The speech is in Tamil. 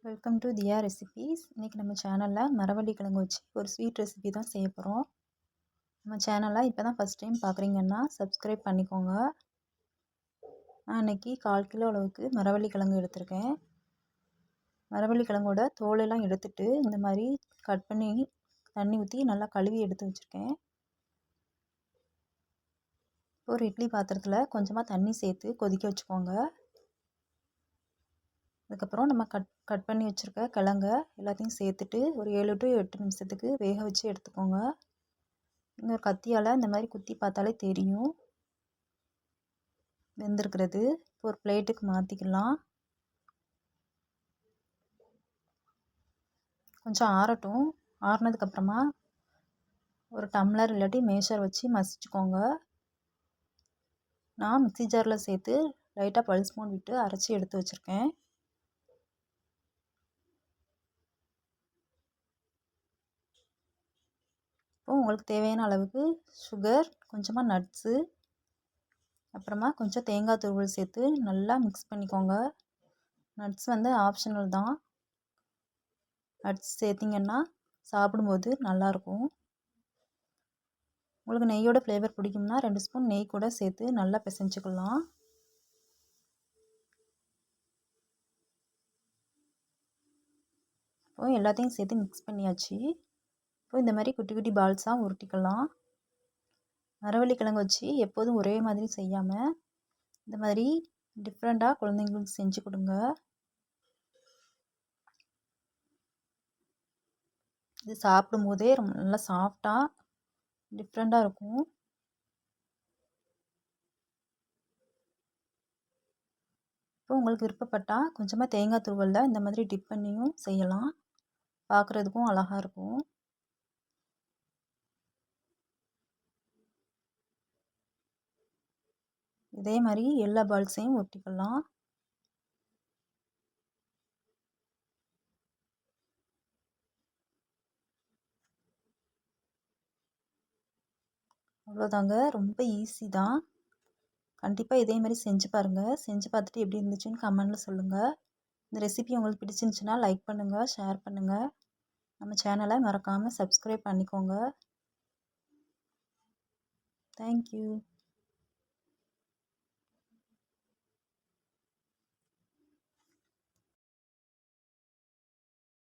Welcome to Diya recipes. இன்றைக்கி நம்ம சேனலில் மரவள்ளி கிழங்கு வச்சு ஒரு ஸ்வீட் ரெசிபி தான் செய்ய போகிறோம். நம்ம சேனலை இப்போ தான் ஃபஸ்ட் டைம் பார்க்குறீங்கன்னா சப்ஸ்கிரைப் பண்ணிக்கோங்க. நான் இன்றைக்கி 1/4 கிலோ அளவுக்கு மரவள்ளி கிழங்கு எடுத்திருக்கேன். மரவள்ளி கிழங்கோட தோலெல்லாம் எடுத்துட்டு இந்த மாதிரி கட் பண்ணி தண்ணி ஊற்றி நல்லா கழுவி எடுத்து வச்சுருக்கேன். ஒரு இட்லி பாத்திரத்தில் கொஞ்சமாக தண்ணி சேர்த்து கொதிக்க வச்சுக்கோங்க. அதுக்கப்புறம் நம்ம கட் பண்ணி வச்சுருக்க கிழங்க எல்லாத்தையும் சேர்த்துட்டு ஒரு 7 to 8 நிமிஷத்துக்கு வேக வச்சு எடுத்துக்கோங்க. இன்னொரு கத்தியால் இந்த மாதிரி குத்தி பார்த்தாலே தெரியும் வெந்திருக்கிறது. இப்போ ஒரு பிளேட்டுக்கு மாற்றிக்கலாம். கொஞ்சம் ஆறட்டும். ஆறினதுக்கப்புறமா ஒரு டம்ளர் இல்லாட்டி மேஷர் வச்சு மசிச்சுக்கோங்க. நான் மிக்ஸி ஜாரில் சேர்த்து லைட்டாக பல்ஸ் மோட் விட்டு அரைச்சி எடுத்து வச்சுருக்கேன். இப்போ உங்களுக்கு தேவையான அளவுக்கு சுகர், கொஞ்சமாக நட்ஸு, அப்புறமா கொஞ்சம் தேங்காய் துருவல் சேர்த்து நல்லா மிக்ஸ் பண்ணிக்கோங்க. நட்ஸ் ஆப்ஷனல் தான். நட்ஸ் சேர்த்திங்கன்னா சாப்பிடும்போது நல்லாயிருக்கும். உங்களுக்கு நெய்யோட ஃப்ளேவர் பிடிக்கும்னா 2 ஸ்பூன் நெய் கூட சேர்த்து நல்லா பிசைஞ்சுக்கலாம். இப்போ எல்லாத்தையும் சேர்த்து மிக்ஸ் பண்ணியாச்சு. இப்போ இந்த மாதிரி குட்டி குட்டி பால்ஸாக உருட்டிக்கலாம். மரவள்ளி கிழங்கு வச்சு எப்போதும் ஒரே மாதிரி செய்யாமல் இந்த மாதிரி டிஃப்ரெண்ட்டாக குழந்தைங்களுக்கு செஞ்சு கொடுங்க. இது சாப்பிடும்போதே ரொம்ப நல்லா சாஃப்டாக டிஃப்ரெண்ட்டாக இருக்கும். இப்போ உங்களுக்கு விருப்பப்பட்டால் கொஞ்சமாக தேங்காய் துருவலில் இந்த மாதிரி டிப் பண்ணியும் செய்யலாம். பார்க்குறதுக்கும் அழகாக இருக்கும். இதே மாதிரி எல்லா பால்ஸையும் ஒட்டிக்கலாம். அவ்வளோதாங்க, ரொம்ப ஈஸி தான். கண்டிப்பாக இதே மாதிரி செஞ்சு பாருங்கள். செஞ்சு பார்த்துட்டு எப்படி இருந்துச்சுன்னு கமெண்டில் சொல்லுங்கள். இந்த ரெசிபி உங்களுக்கு பிடிச்சிருந்துச்சுன்னா லைக் பண்ணுங்கள், ஷேர் பண்ணுங்கள். நம்ம சேனலை மறக்காமல் சப்ஸ்கிரைப் பண்ணிக்கோங்க. தேங்க்யூ.